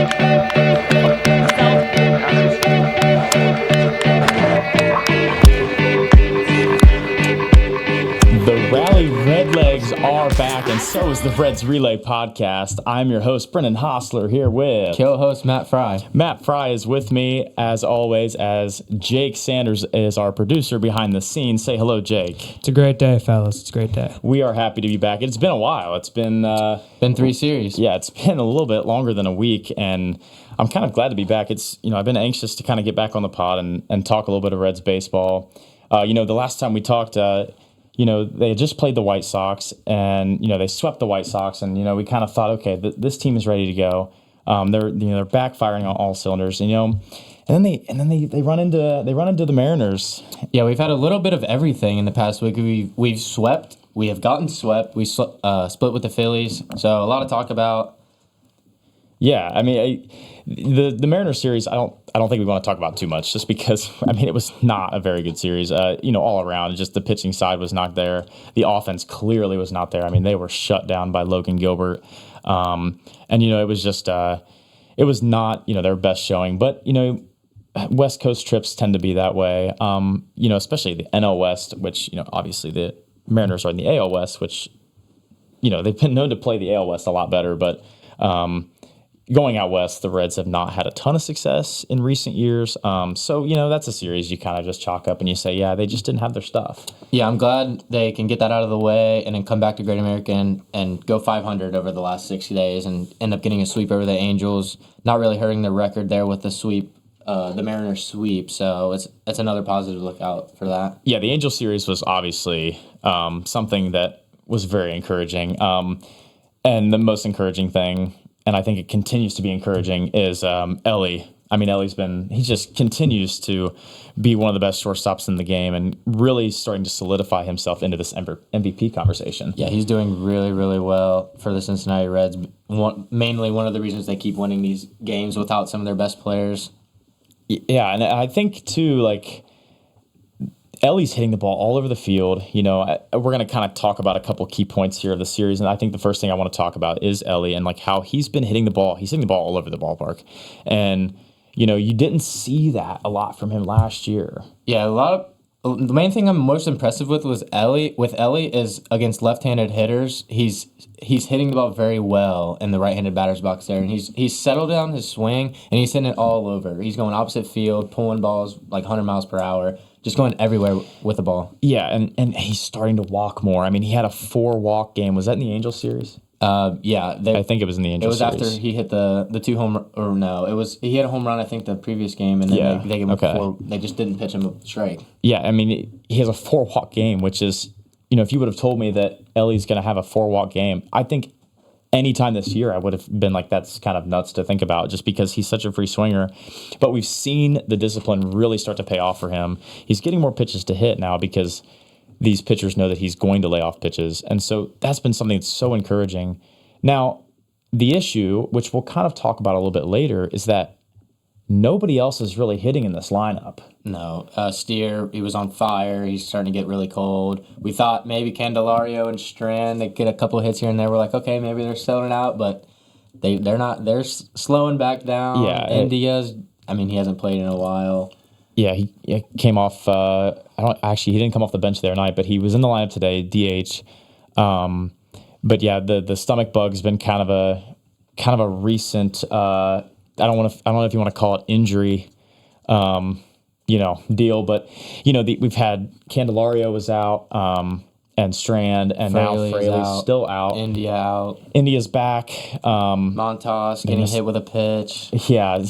The Rally Redlegs are back, and so is the Reds Relay Podcast. I'm your host, Brendan Hostler, here with co-host Matt Fry. Matt Fry is with me, as always, as Jake Sanders is our producer behind the scenes. Say hello, Jake. It's a great day, fellas. It's a great day. We are happy to be back. It's been a while. It's been... Been 3 series. Yeah, it's been a little bit longer than a week, and I'm kind of glad to be back. I've been anxious to kind of get back on the pod and talk a little bit of Reds baseball. The last time we talked... they had just played the White Sox, and they swept the White Sox, and we kind of thought, okay, this team is ready to go. They're backfiring on all cylinders, and then they run into the Mariners. Yeah, we've had a little bit of everything in the past week. We've swept. We have gotten swept. We split with the Phillies, so a lot to talk about. Yeah, the Mariners series, I don't think we want to talk about too much, just because it was not a very good series. All around, just the pitching side was not there. The offense clearly was not there. They were shut down by Logan Gilbert, and it was just it was not their best showing. But West Coast trips tend to be that way. Especially the NL West, which obviously the Mariners are in the AL West, which they've been known to play the AL West a lot better, but. Going out west, the Reds have not had a ton of success in recent years. So that's a series you kind of just chalk up and you say, yeah, they just didn't have their stuff. Yeah, I'm glad they can get that out of the way and then come back to Great American and go 500 over the last 60 days and end up getting a sweep over the Angels. Not really hurting their record there with the sweep, the Mariners sweep. So it's another positive look out for that. Yeah, the Angel series was obviously something that was very encouraging. And the most encouraging thing, and I think it continues to be encouraging, is Ellie. He just continues to be one of the best shortstops in the game and really starting to solidify himself into this MVP conversation. Yeah, he's doing really, really well for the Cincinnati Reds. Mainly one of the reasons they keep winning these games without some of their best players. Yeah, and I think, too, Ellie's hitting the ball all over the field. We're going to kind of talk about a couple key points here of the series, and I think the first thing I want to talk about is Ellie and how he's been hitting the ball. He's hitting the ball all over the ballpark, and you didn't see that a lot from him last year. Yeah, the main thing I'm most impressive with was Ellie. With Ellie is against left-handed hitters. He's hitting the ball very well in the right-handed batter's box there, and he's settled down his swing and he's hitting it all over. He's going opposite field, pulling balls 100 miles per hour. Just going everywhere with the ball. Yeah, and he's starting to walk more. He had a 4-walk game. Was that in the Angels series? Yeah. I think it was in the Angels series. It was after he hit the 2 home... Or no, he hit a home run, I think, the previous game, and then they gave him 4... They just didn't pitch him a strike. Yeah, he has a 4-walk game, which is... if you would have told me that Ellie's going to have a 4-walk game, I think anytime this year I would have been that's kind of nuts to think about, just because he's such a free swinger. But we've seen the discipline really start to pay off for him. He's getting more pitches to hit now because these pitchers know that he's going to lay off pitches. And so that's been something that's so encouraging. Now, the issue, which we'll kind of talk about a little bit later, is that nobody else is really hitting in this lineup. No. Steer, he was on fire. He's starting to get really cold. We thought maybe Candelario and Strand, they'd get a couple hits here and there. We're like, okay, maybe they're settling out, but they're not. They're slowing back down. Yeah. India's, he hasn't played in a while. Yeah, he came off, he didn't come off the bench the other night, but he was in the lineup today, DH. But yeah, the stomach bug's been kind of a recent, I don't know if you want to call it injury, deal, but we've had Candelario was out, and Strand, and Fraley's now Fraley's still out. India out. India's back. Montas getting hit with a pitch. Yeah,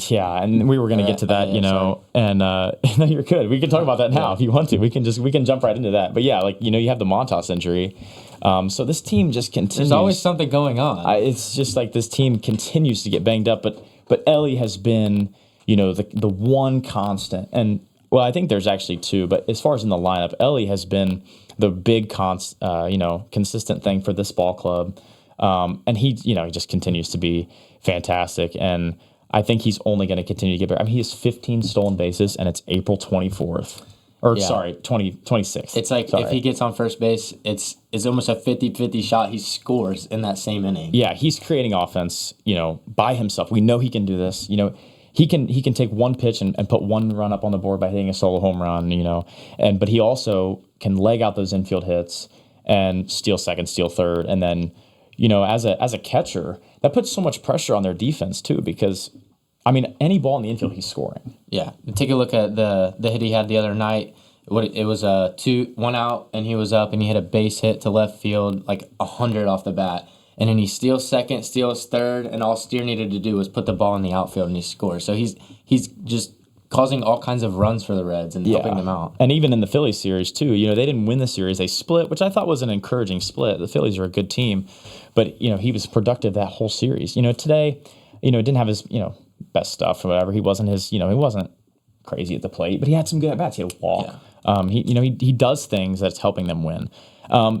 and we were going to get to that, and no, you're good. We can talk about that now if you want to. We can jump right into that. But yeah, you have the Montas injury. So this team just continues. There's always something going on. It's just this team continues to get banged up, but Ellie has been, the one constant. And, well, I think there's actually 2, but as far as in the lineup, Ellie has been the big, consistent thing for this ball club. And he just continues to be fantastic. And I think he's only going to continue to get better. He has 15 stolen bases, and it's April 24th. Or, Yeah. sorry, 26th. It's like if he gets on first base, it's almost a 50-50 shot he scores in that same inning. Yeah, he's creating offense, by himself. We know he can do this. He can take one pitch and put one run up on the board by hitting a solo home run, but he also can leg out those infield hits and steal second, steal third. And then, as a catcher, that puts so much pressure on their defense too, because any ball in the infield, he's scoring. Yeah. Take a look at the hit he had the other night. It was a 1 out, and he was up, and he hit a base hit to left field, like 100 off the bat. And then he steals second, steals third, and all Steer needed to do was put the ball in the outfield, and he scores. So he's just causing all kinds of runs for the Reds and helping them out. And even in the Phillies series too, they didn't win the series. They split, which I thought was an encouraging split. The Phillies are a good team, but he was productive that whole series. Today, didn't have his best stuff or whatever. He wasn't he wasn't crazy at the plate, but he had some good at bats. He had a walk. Yeah. He does things that's helping them win.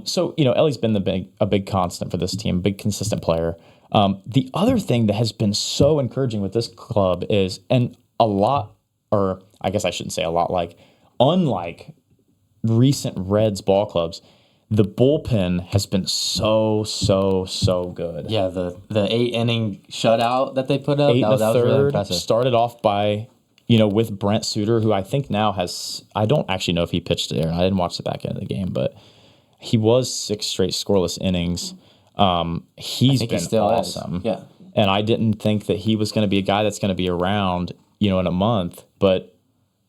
So Ellie's been a big constant for this team, big consistent player. The other thing that has been so encouraging with this club is, and a lot, or I guess I shouldn't say a lot, unlike recent Reds ball clubs, the bullpen has been so good. Yeah, the 8-inning shutout that they put up, that was really impressive. Started off by, with Brent Suter, who I think now has, I don't actually know if he pitched there. I didn't watch the back end of the game, but he was 6 straight scoreless innings. He's been awesome. Is. Yeah. And I didn't think that he was going to be a guy that's going to be around, in a month. But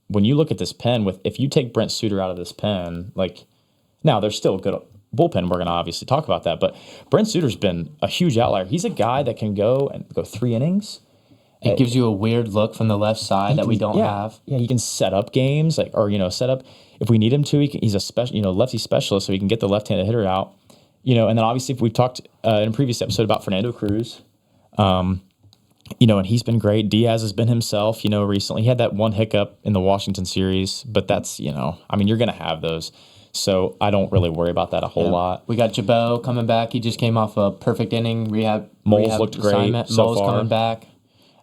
when you look at this pen, if you take Brent Suter out of this pen, now there's still a good bullpen. We're going to obviously talk about that. But Brent Suter's been a huge outlier. He's a guy that can go 3 innings. It gives you a weird look from the left side that we don't have. Yeah, he can set up games, set up if we need him to. He's a special, lefty specialist, so he can get the left-handed hitter out. And then obviously we've talked in a previous episode about Fernando Cruz. And he's been great. Diaz has been himself, recently. He had that one hiccup in the Washington series, but that's, you're going to have those. So I don't really worry about that a whole lot. We got Jabot coming back. He just came off a perfect inning rehab. Moles looked great so Moles far. Coming back.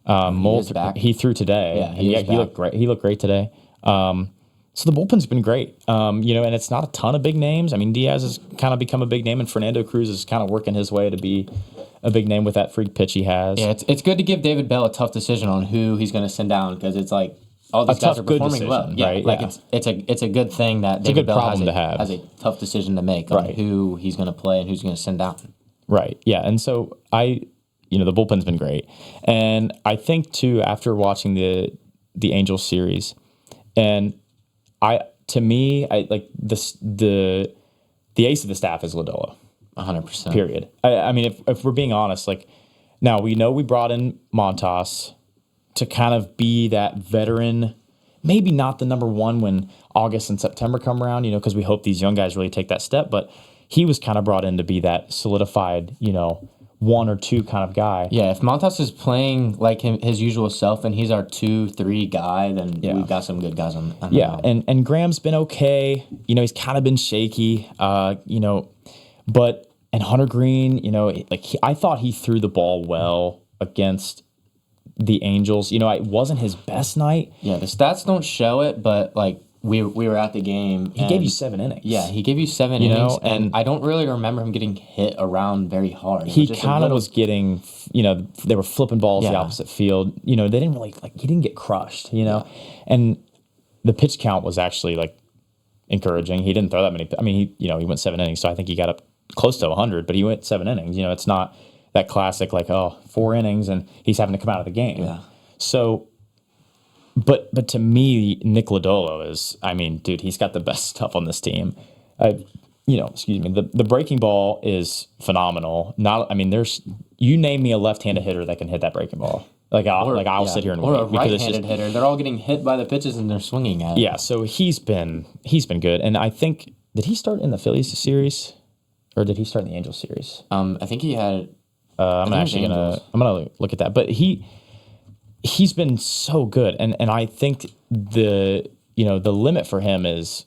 Moles, he threw today. Yeah, he looked great. He looked great today. So the bullpen's been great. And it's not a ton of big names. Diaz has kind of become a big name, and Fernando Cruz is kind of working his way to be a big name with that freak pitch he has. Yeah, it's good to give David Bell a tough like on who he's going to send down, because it's like all these guys are performing well. Yeah, right? It's a good thing that David Bell has a tough decision to make on who he's going to play and who's going to send down. Right. Yeah, and so the bullpen's been great, and I think too after watching the Angels series, and to me like this the ace of the staff is Lodolo. 100%. Period. If we're being honest, now we know we brought in Montas to kind of be that veteran, maybe not the number one when August and September come around, because we hope these young guys really take that step, but he was kind of brought in to be that solidified, 1 or 2 kind of guy. Yeah, if Montas is playing like his usual self and he's our 2-3 guy, then we've got some good guys on the mound. And Graham's been okay. He's kind of been shaky, but and Hunter Green, I thought he threw the ball well against the Angels. It wasn't his best night. Yeah, the stats don't show it, but we were at the game. He gave you 7 innings. Yeah, he gave you 7 innings, and I don't really remember him getting hit around very hard. He kind of was getting, they were flipping balls the opposite field. They didn't really he didn't get crushed. And the pitch count was actually encouraging. He didn't throw that many. He went 7 innings, so I think he got up close to 100, but he went 7 innings. It's not that classic 4 innings and he's having to come out of the game. Yeah. So, but to me, Nick Lodolo is, dude, he's got the best stuff on this team. Excuse me, the breaking ball is phenomenal. There's, you name me a left-handed hitter that can hit that breaking ball. I'll sit here and wait. Or a right-handed hitter. They're all getting hit by the pitches and they're swinging at it. Yeah, so he's been good, and I think, did he start in the Phillies series? Or did he start in the Angels series? I think he had. I'm gonna look at that. But he's been so good, and I think the limit for him is,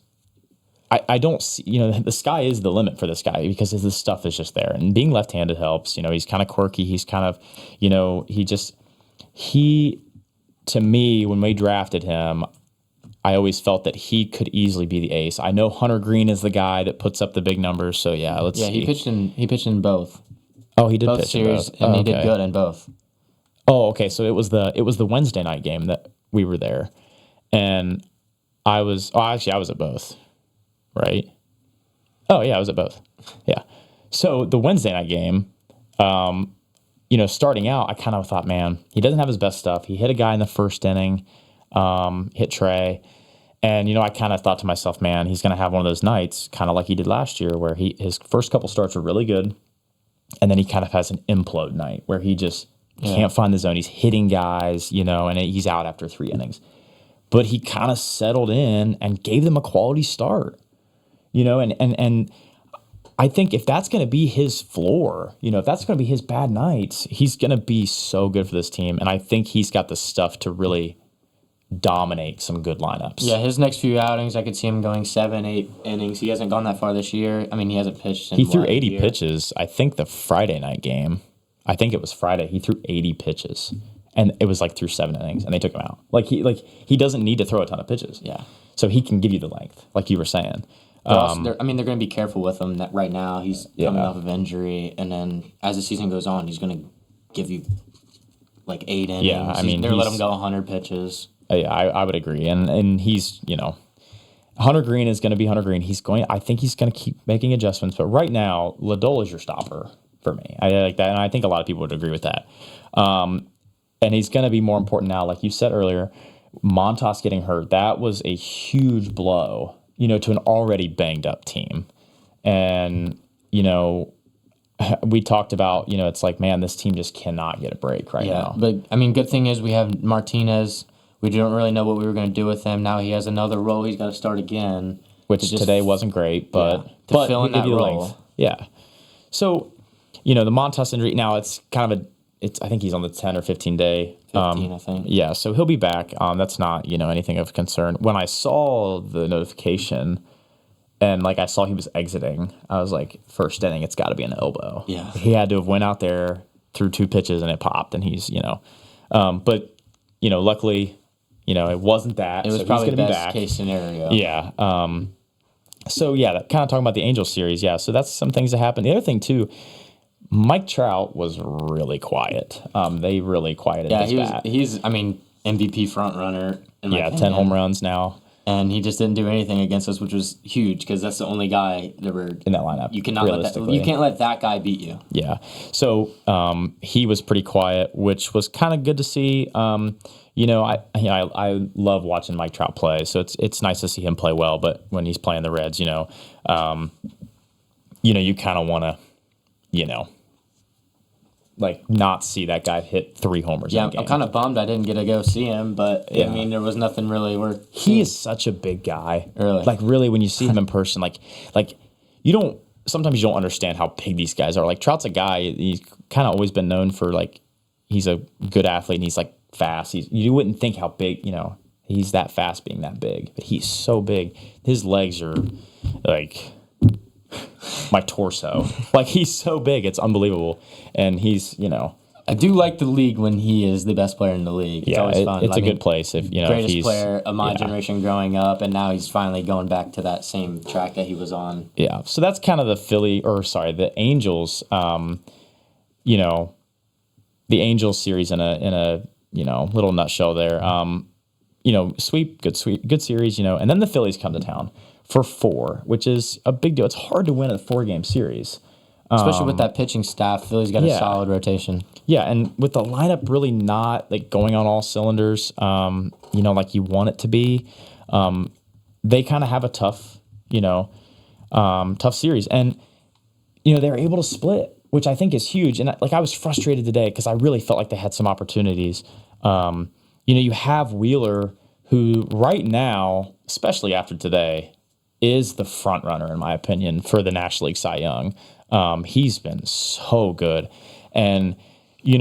I don't see, the sky is the limit for this guy because his stuff is just there, and being left-handed helps. He's kind of quirky. He's kind of, to me, when we drafted him, I always felt that he could easily be the ace. I know Hunter Green is the guy that puts up the big numbers, so let's see. He pitched in both. Oh, he did Both pitch in series, both. and Oh, he did okay. good in both. Oh, okay. So it was the Wednesday night game that we were there, and I was at both, right? Oh yeah, I was at both. Yeah. So the Wednesday night game, starting out, I kind of thought, man, he doesn't have his best stuff. He hit a guy in the first inning, hit Trey. And, I kind of thought to myself, man, he's going to have one of those nights, kind of like he did last year, where his first couple starts were really good. And then he kind of has an implode night where he just can't find the zone. He's hitting guys, and he's out after 3 innings. But he kind of settled in and gave them a quality start, and I think if that's going to be his floor, if that's going to be his bad nights, he's going to be so good for this team. And I think he's got the stuff to really dominate some good lineups. Yeah, his next few outings, I could see him going 7, 8 innings. He hasn't gone that far this year. I mean, he hasn't pitched. He threw 80 pitches. I think the Friday night game, I think it was Friday. He threw 80 pitches, and it was like through 7 innings, and they took him out. He doesn't need to throw a ton of pitches. Yeah. So he can give you the length, like you were saying. They're going to be careful with him. That right now he's coming off of injury, and then as the season goes on, he's going to give you like 8 innings. Yeah, I mean, they're let him go 100 pitches. Yeah, I would agree, and he's Hunter Green is going to be Hunter Green. I think he's going to keep making adjustments, but right now Liddell is your stopper for me. I like that, and I think a lot of people would agree with that. And he's going to be more important now, like you said earlier. Montas getting hurt, that was a huge blow, to an already banged up team, and we talked about it's like, man, this team just cannot get a break right now. But I mean, good thing is we have Martinez. We don't really know what we were going to do with him. Now he has another role. He's got to start again. Which today wasn't great, but fill in that role. Length. Yeah. So, the Montas injury, now it's kind of I think he's on the 10 or 15 day. 15, I think. Yeah, so he'll be back. That's not, anything of concern. When I saw the notification and I saw he was exiting, I was like, first inning, it's got to be an elbow. Yeah. He had to have went out there, threw 2 pitches and it popped, and he's, but, luckily, it wasn't that. It was probably the best case scenario. Yeah. So, kind of talking about the Angels series. Yeah, so that's some things that happened. The other thing, too, Mike Trout was really quiet. They really quieted his bat. He's MVP front runner. 10 home runs now. And he just didn't do anything against us, which was huge because that's the only guy that were in that lineup. You can't let that guy beat you. Yeah. So he was pretty quiet, which was kind of good to see. I love watching Mike Trout play, so it's nice to see him play well. But when he's playing the Reds, you kind of want to, not see that guy hit 3 homers. Yeah, in a game. I'm kind of bummed I didn't get to go see him, but I mean, there was nothing really worth. He is such a big guy. Really, really, when you see him in person, you don't. Sometimes you don't understand how big these guys are. Trout's a guy. He's kind of always been known for he's a good athlete and he's fast. You wouldn't think how big, he's that fast being that big, but he's so big. His legs are my torso. He's so big, it's unbelievable. And he's, I do like the league when he is the best player in the league. It's always fun. It's a good place if greatest player of my generation growing up, and now he's finally going back to that same track that he was on. Yeah. So that's kind of the Angels. The Angels series in a little nutshell there. Good series. And then the Phillies come to town for 4, which is a big deal. It's hard to win a 4-game series. Especially with that pitching staff. Philly's got a solid rotation. Yeah, and with the lineup really not going on all cylinders, like you want it to be, they kind of have a tough series. And, they're able to split, which I think is huge. And I was frustrated today because I really felt like they had some opportunities. You have Wheeler, who right now, especially after today, is the front runner, in my opinion, for the National League Cy Young. He's been so good. And, we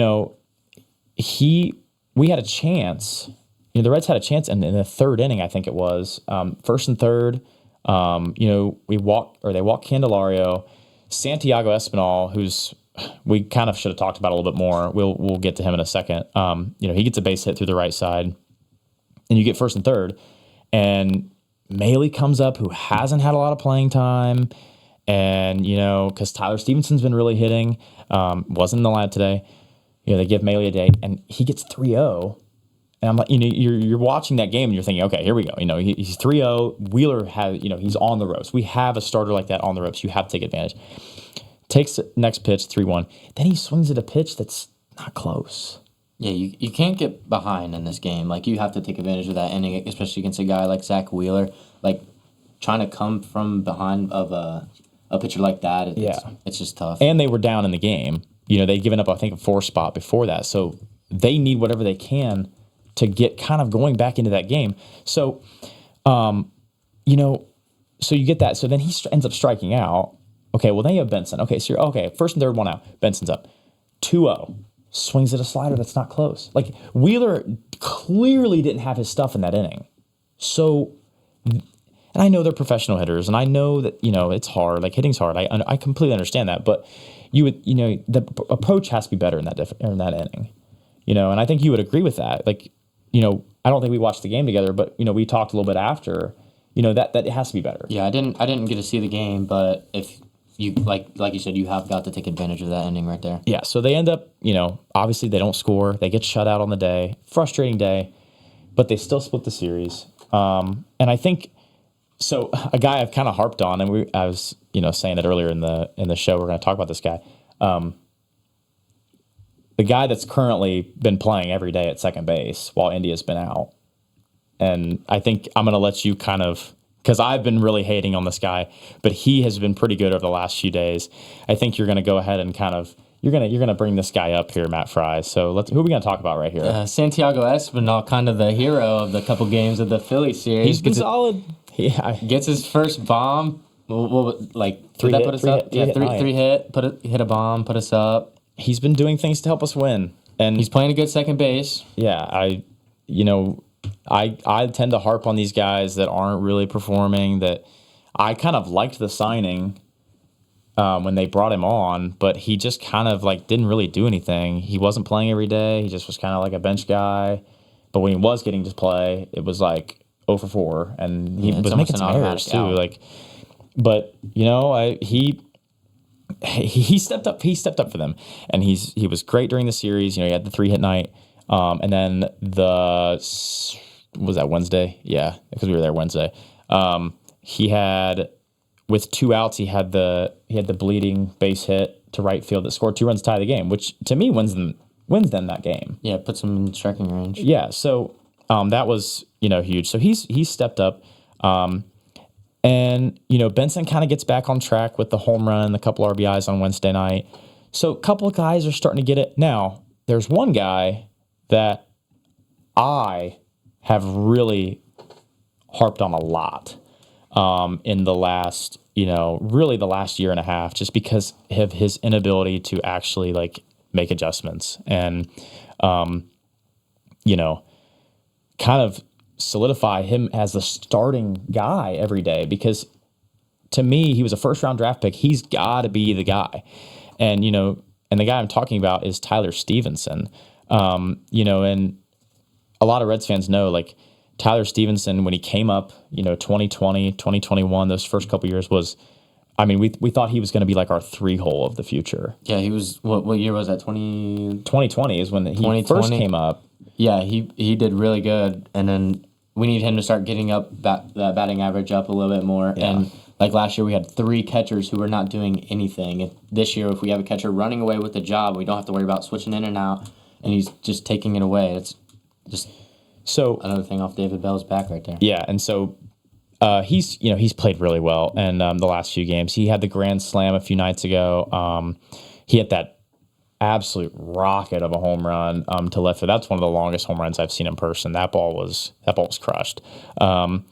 had a chance. The Reds had a chance in the 3rd inning, I think it was. 1st and 3rd, they walked Candelario. Santiago Espinal, we kind of should have talked about a little bit more. We'll get to him in a second. He gets a base hit through the right side, and you get 1st and 3rd. And Maley comes up, who hasn't had a lot of playing time. And, because Tyler Stevenson's been really hitting, wasn't in the lineup today. They give Maley a day, and he gets 3-0. And I'm like, you're watching that game, and you're thinking, okay, here we go. He's 3-0. Wheeler has, he's on the ropes. We have a starter like that on the ropes. You have to take advantage. Takes the next pitch, 3-1. Then he swings at a pitch that's not close. Yeah, you can't get behind in this game. Like, you have to take advantage of that inning, especially against a guy like Zach Wheeler. Like, trying to come from behind of a pitcher like that, it's just tough. And they were down in the game. They'd given up, I think, a 4 spot before that. So they need whatever they can to get kind of going back into that game. So, so you get that. So then he ends up striking out. Okay, well, then you have Benson. Okay, so first and third, 1 out. Benson's up. 2-0. Swings at a slider that's not close. Like, Wheeler clearly didn't have his stuff in that inning. So, and I know they're professional hitters, and I know that, it's hard. Like, hitting's hard. I completely understand that. But you would, the approach has to be better in that inning. And I think you would agree with that. Like, I don't think we watched the game together, but, we talked a little bit after, that it has to be better. Yeah, I didn't get to see the game, but if you like you said, you have got to take advantage of that inning right there. Yeah, so they end up, obviously they don't score. They get shut out on the day. Frustrating day, but they still split the series. And I think, so a guy I've kind of harped on, and I was, saying it earlier in the show, we're going to talk about this guy. The guy that's currently been playing every day at second base while India's been out. And I think I'm going to let you kind of, because I've been really hating on this guy, but he has been pretty good over the last few days. I think you're going to go ahead and kind of, you're gonna bring this guy up here, Matt Fry. So who are we going to talk about right here? Santiago Espinal, kind of the hero of the couple games of the Phillies series. He's been solid. Yeah, gets his first bomb. Like, three that hit, put us three up? hit, Three hit. Hit a bomb, put us up. He's been doing things to help us win, and he's playing a good second base. Yeah, I tend to harp on these guys that aren't really performing. That I kind of liked the signing when they brought him on, but he just kind of didn't really do anything. He wasn't playing every day. He just was kind of like a bench guy. But when he was getting to play, it was 0 for 4, and he was making some errors too. Out. But he stepped up. He stepped up for them, and he was great during the series. He had the 3-hit night, and then was that Wednesday? Yeah, because we were there Wednesday. He had, with 2 outs, he had the bleeding base hit to right field that scored 2 runs to tie the game, which to me wins them that game. Yeah, puts him in striking range. Yeah, so that was huge. So he's stepped up. And, Benson kind of gets back on track with the home run and the couple RBIs on Wednesday night. So a couple of guys are starting to get it. Now, there's one guy that I have really harped on a lot in the last, really the last year and a half, just because of his inability to actually, make adjustments and, kind of solidify him as the starting guy every day, because to me, he was a first-round draft pick. He's got to be the guy. And, and the guy I'm talking about is Tyler Stevenson. And a lot of Reds fans know, Tyler Stevenson, when he came up, 2020, 2021, those first couple years we thought he was going to be our 3-hole of the future. Yeah, he was, what year was that, 2020 is when he first came up. Yeah, he did really good, and then we need him to start getting up that batting average up a little bit more. Yeah. And last year, we had 3 catchers who were not doing anything. And this year, if we have a catcher running away with the job, we don't have to worry about switching in and out, and he's just taking it away. It's just another thing off David Bell's back right there. Yeah, and so he's played really well, and the last few games, he had the grand slam a few nights ago. He hit that absolute rocket of a home run to left field. That's one of the longest home runs I've seen in person. That ball was crushed. And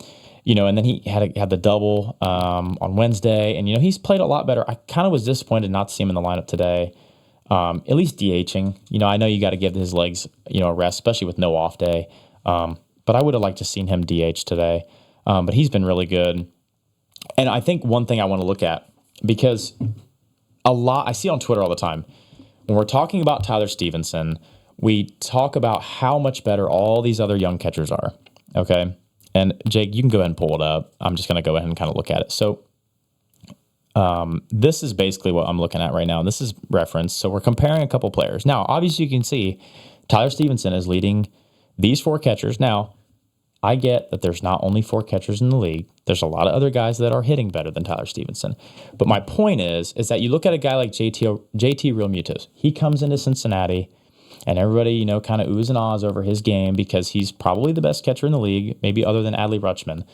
then he had the double on Wednesday, and he's played a lot better. I kind of was disappointed not to see him in the lineup today. At least DHing. I know you got to give his legs a rest, especially with no off day. But I would have liked to seen him DH today. But he's been really good. And I think one thing I want to look at, because I see it on Twitter all the time. When we're talking about Tyler Stevenson, we talk about how much better all these other young catchers are, okay? And Jake, you can go ahead and pull it up. I'm just going to go ahead and kind of look at it. So this is basically what I'm looking at right now. And this is reference. So we're comparing a couple players. Now, obviously, you can see Tyler Stevenson is leading these 4 catchers. Now, I get that there's not only 4 catchers in the league. There's a lot of other guys that are hitting better than Tyler Stevenson. But my point is that you look at a guy like JT Realmuto. He comes into Cincinnati, and everybody, kind of oohs and ahs over his game because he's probably the best catcher in the league, maybe other than Adley Rutschman.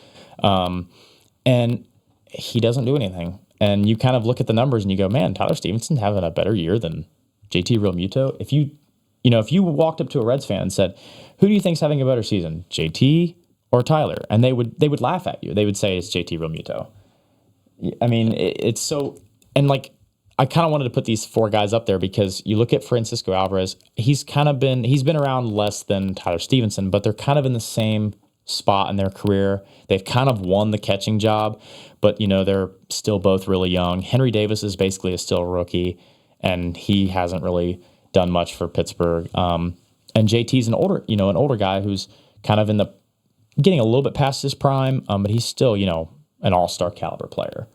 And he doesn't do anything. And you kind of look at the numbers and you go, man, Tyler Stevenson having a better year than JT Realmuto. If you walked up to a Reds fan and said, who do you think's having a better season, JT or Tyler? And they would laugh at you. They would say it's JT Realmuto. I mean, it's so, and like, I kind of wanted to put these 4 guys up there because you look at Francisco Alvarez, he's been around less than Tyler Stevenson, but they're kind of in the same spot in their career. They've kind of won the catching job, but they're still both really young. Henry Davis is basically still a rookie, and he hasn't really done much for Pittsburgh. And JT's an older guy who's kind of getting a little bit past his prime, but he's still, an all-star caliber player.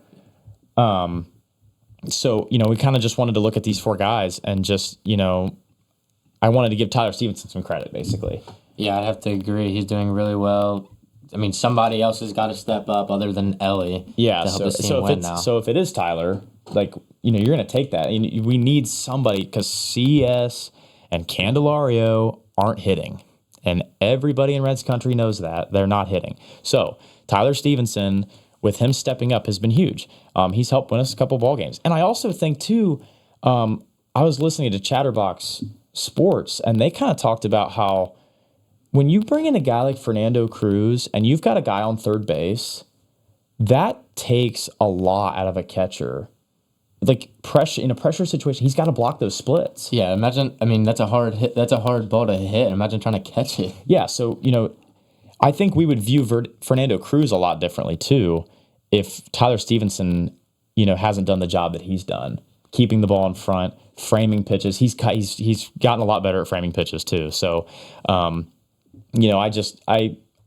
So, we kind of just wanted to look at these 4 guys and just, I wanted to give Tyler Stevenson some credit, basically. Yeah, I'd have to agree. He's doing really well. I mean, somebody else has got to step up other than Ellie. Yeah, to help this team win now. So if it is Tyler, like, you're going to take that. We need somebody because CS and Candelario aren't hitting. And everybody in Reds country knows that. They're not hitting. So Tyler Stevenson, with him stepping up, has been huge. He's helped win us a couple ball games. And I also think, too, I was listening to Chatterbox Sports, and they kind of talked about how when you bring in a guy like Fernando Cruz and you've got a guy on third base, that takes a lot out of a catcher. Like pressure in a pressure situation, he's got to block those splits. Yeah, imagine. I mean, that's a hard hit. That's a hard ball to hit. Imagine trying to catch it. Yeah, so I think we would view Fernando Cruz a lot differently too if Tyler Stevenson, hasn't done the job that he's done, keeping the ball in front, framing pitches. He's gotten a lot better at framing pitches too. So, I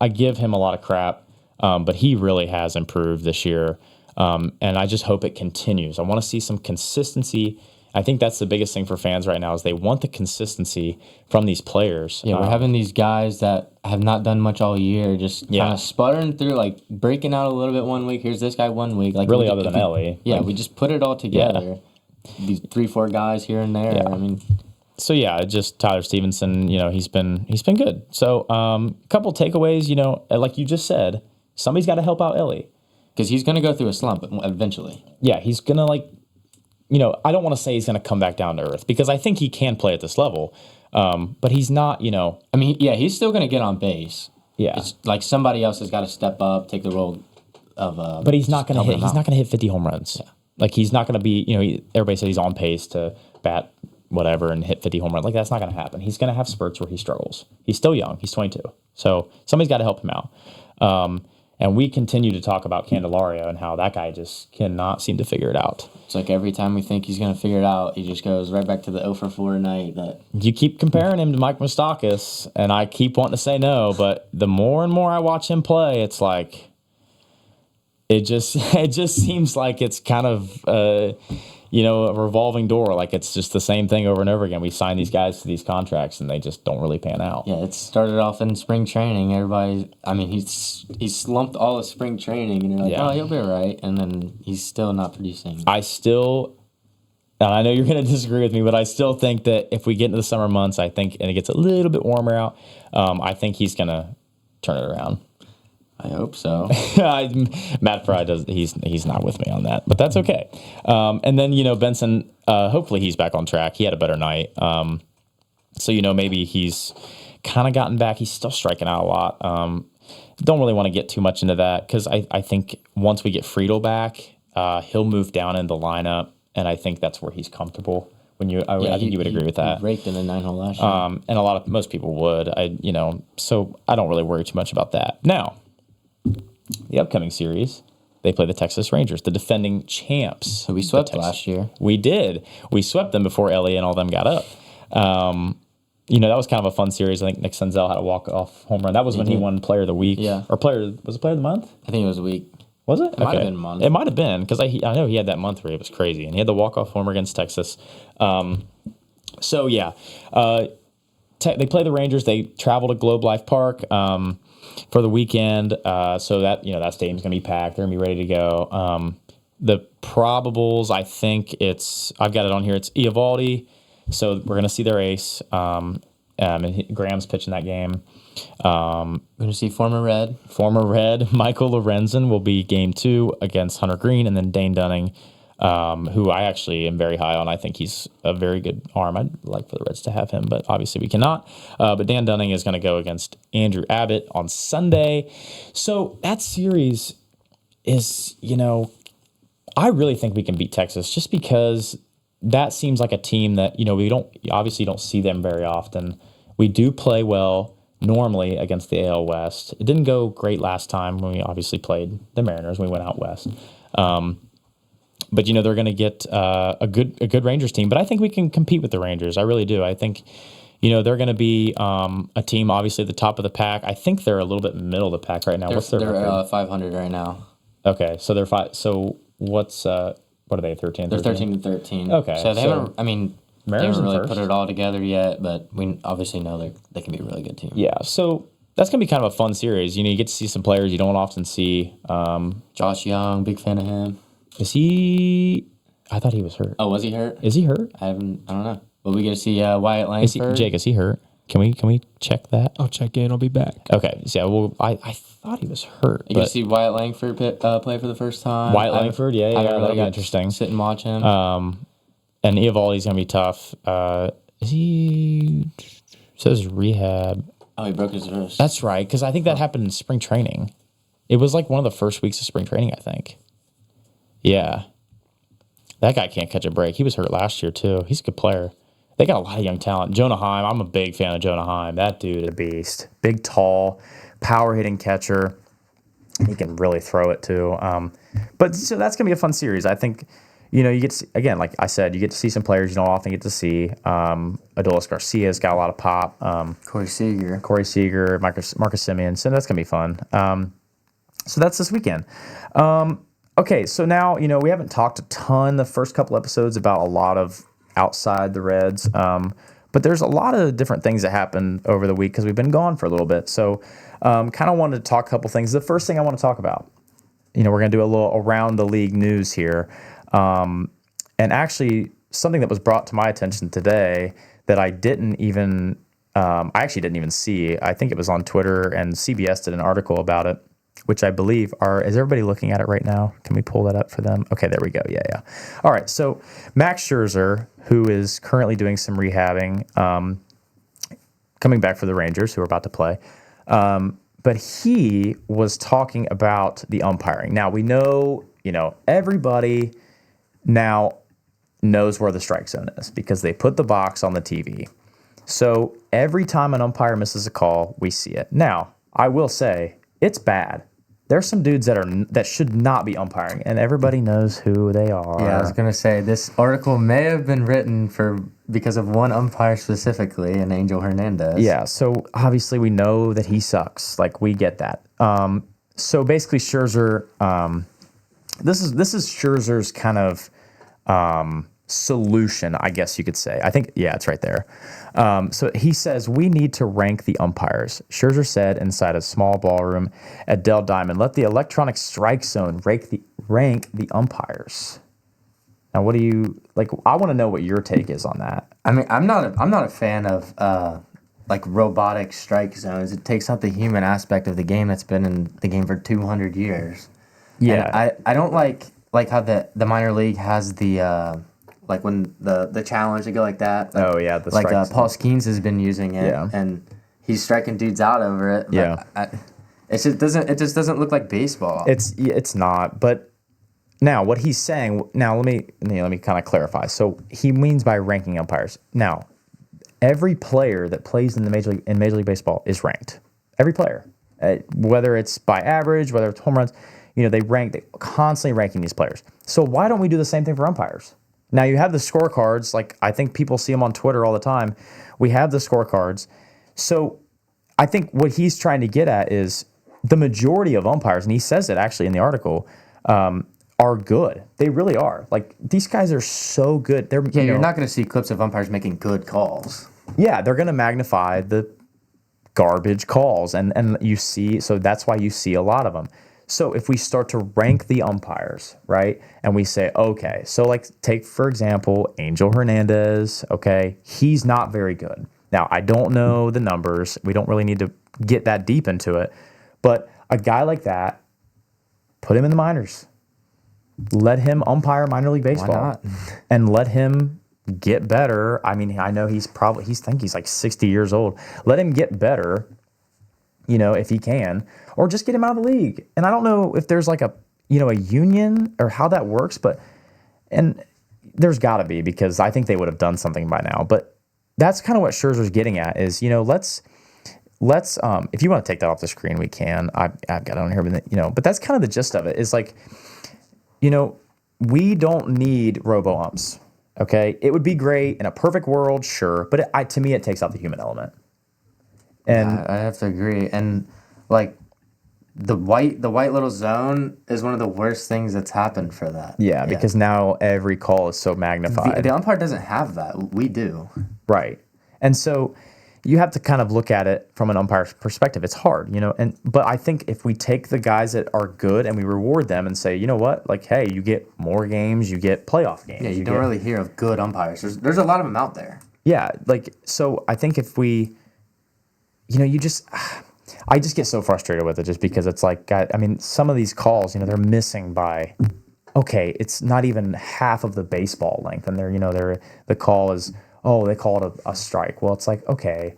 give him a lot of crap, but he really has improved this year. And I just hope it continues. I want to see some consistency. I think that's the biggest thing for fans right now is they want the consistency from these players. Yeah, we're having these guys that have not done much all year, just kind of sputtering through, like breaking out a little bit one week. Here's this guy one week. Like really other than Ellie. Yeah, we just put it all together. Yeah. These 3-4 guys here and there. Yeah. I mean... So yeah, just Tyler Stevenson, he's been good. So a couple takeaways, like you just said, somebody's got to help out Ellie. Because he's going to go through a slump eventually. Yeah, he's going to I don't want to say he's going to come back down to earth because I think he can play at this level, but he's not, I mean, yeah, he's still going to get on base. Yeah. It's like somebody else has got to step up, take the role of... but he's not going to hit. He's not going to hit 50 home runs. Yeah. Like he's not going to be, everybody said he's on pace to bat whatever and hit 50 home runs. Like that's not going to happen. He's going to have spurts where he struggles. He's still young. He's 22. So somebody's got to help him out. And we continue to talk about Candelario and how that guy just cannot seem to figure it out. It's like every time we think he's going to figure it out, he just goes right back to the 0 for 4 night. That you keep comparing him to Mike Moustakas, and I keep wanting to say no, but the more and more I watch him play, it's like it just seems like it's kind of a revolving door. Like it's just the same thing over and over again. We sign these guys to these contracts, and they just don't really pan out. Yeah, it started off in spring training. Everybody, I mean, he's slumped all of spring training, and you're like, oh, he'll be all right. And then he's still not producing. And I know you're going to disagree with me, but I still think that if we get into the summer months, and it gets a little bit warmer out, I think he's going to turn it around. I hope so. Matt Fry he's not with me on that, but that's okay. And then, Benson, hopefully he's back on track. He had a better night. So, maybe he's kind of gotten back. He's still striking out a lot. Don't really want to get too much into that because I think once we get Friedel back, he'll move down in the lineup, and I think that's where he's comfortable. I think you would agree with that. He raked in the 9-hole last year. And most people would. So I don't really worry too much about that. Now, the upcoming series, they play the Texas Rangers, the defending champs. So we swept last year. We did. We swept them before Ellie and all them got up. that was kind of a fun series. I think Nick Senzel had a walk-off home run. That was when he won Player of the Week. Yeah. Or was it Player of the Month? I think it was a week. Was it? It might have been a month. It might have been, because I know he had that month where it was crazy. And he had the walk-off homer against Texas. So, yeah. They play the Rangers. They travel to Globe Life Park for the weekend. So that stadium's going to be packed. They're going to be ready to go. The probables, I think I've got it on here. It's Eovaldi. So we're going to see their ace. And Graham's pitching that game. We're going to see former Red. Michael Lorenzen will be game 2 against Hunter Green. And then Dane Dunning, who I actually am very high on. I think he's a very good arm. I'd like for the Reds to have him, but obviously we cannot. But Dan Dunning is going to go against Andrew Abbott on Sunday. So that series is, I really think we can beat Texas just because that seems like a team that, we don't see them very often. We do play well normally against the AL West. It didn't go great last time when we obviously played the Mariners. We went out west. But they're going to get a good Rangers team. But I think we can compete with the Rangers. I really do. I think they're going to be a team obviously at the top of the pack. I think they're a little bit middle of the pack right now. What's their record? They're 500 right now. Okay, so they're 5. So what's what are they? 13. They're 13-13. Okay, so they haven't. I mean, they Mariners haven't really first. put it all together yet, but we obviously know they can be a really good team. Yeah, so that's going to be kind of a fun series. You get to see some players you don't often see. Josh Young, big fan of him. Is he? I thought he was hurt. Oh, was he hurt? Is he hurt? I don't know. But we get to see Wyatt Langford. Jake, is he hurt? Can we check that? I'll check in. I'll be back. Okay. So, yeah, well, I thought he was hurt. You get to see Wyatt Langford play for the first time. Wyatt Langford, yeah, that'll be got interesting. Sit and watch him. And Eovaldi's going to be tough. Is he? Says rehab. Oh, he broke his wrist. That's right, because I think that happened in spring training. It was like one of the first weeks of spring training, I think. Yeah. That guy can't catch a break. He was hurt last year, too. He's a good player. They got a lot of young talent. Jonah Heim, I'm a big fan of Jonah Heim. That dude is a beast. Big, tall, power-hitting catcher. He can really throw it, too. But so that's going to be a fun series. I think, you get to see, again, like I said, you get to see some players you don't often get to see. Adolis Garcia's got a lot of pop. Corey Seager, Marcus Semien. So that's going to be fun. So that's this weekend. Okay, so now, we haven't talked a ton the first couple episodes about a lot of outside the Reds, but there's a lot of different things that happened over the week because we've been gone for a little bit. So kind of wanted to talk a couple things. The first thing I want to talk about, we're going to do a little around the league news here. And actually something that was brought to my attention today that I actually didn't even see. I think it was on Twitter and CBS did an article about it, which I believe is everybody looking at it right now? Can we pull that up for them? Okay, there we go. Yeah. All right, so Max Scherzer, who is currently doing some rehabbing, coming back for the Rangers, who are about to play, but he was talking about the umpiring. Now, we know, everybody now knows where the strike zone is because they put the box on the TV. So every time an umpire misses a call, we see it. Now, I will say, it's bad. There's some dudes that should not be umpiring, and everybody knows who they are. Yeah, I was gonna say this article may have been written because of one umpire specifically, and Angel Hernandez. Yeah, so obviously we know that he sucks. Like, we get that. So basically, Scherzer, this is Scherzer's kind of solution, I guess you could say. I think, yeah, it's right there. So he says, we need to rank the umpires. Scherzer said inside a small ballroom at Dell Diamond, let the electronic strike zone rank the umpires. Now, what do you, I want to know what your take is on that. I mean, I'm not a fan of robotic strike zones. It takes out the human aspect of the game that's been in the game for 200 years. Yeah. And I don't like how the minor league has the when the challenge to go like that. Oh yeah, the strike zone. Paul Skeens has been using it, Yeah. and he's striking dudes out over it. But Yeah. it just doesn't look like baseball. It's not, but now what he's saying. Now let me kind of clarify. So he means by ranking umpires. Now, every player that plays in Major League Baseball is ranked. Every player, whether it's by average, whether it's home runs, they constantly ranking these players. So why don't we do the same thing for umpires? Now you have the scorecards. Like I think people see them on Twitter all the time. We have the scorecards. So I think what he's trying to get at is the majority of umpires, and he says it actually in the article, are good. They really are. Like these guys are so good. They're You're not going to see clips of umpires making good calls. Yeah, they're going to magnify the garbage calls, and you see. So that's why you see a lot of them. So if we start to rank the umpires, right, and we say, okay, so like take for example Angel Hernandez. Okay, he's not very good. Now I don't know the numbers. We don't really need to get that deep into it, but a guy like that, put him in the minors. Let him umpire minor league baseball and let him get better. I mean, I know he's like 60 years old. Let him get better, if he can, or just get him out of the league. And I don't know if there's like a union or how that works, and there's got to be, because I think they would have done something by now. But that's kind of what Scherzer's getting at is, let's if you want to take that off the screen, we can. I've got it on here, but that's kind of the gist of it is like, we don't need robo-umps, okay? It would be great in a perfect world, sure, but to me, it takes out the human element. And I have to agree. And, like, the white little zone is one of the worst things that's happened for that. Yeah, because now every call is so magnified. The umpire doesn't have that. We do. Right. And so you have to kind of look at it from an umpire's perspective. It's hard, but I think if we take the guys that are good and we reward them and say, you know what, like, hey, you get more games, you get playoff games. Yeah, you don't really hear of good umpires. There's a lot of them out there. Yeah, like, so I think if we, I just get so frustrated with it just because it's like, some of these calls, they're missing by, okay, it's not even half of the baseball length, and the call is, oh, they call it a strike. Well, it's like, okay,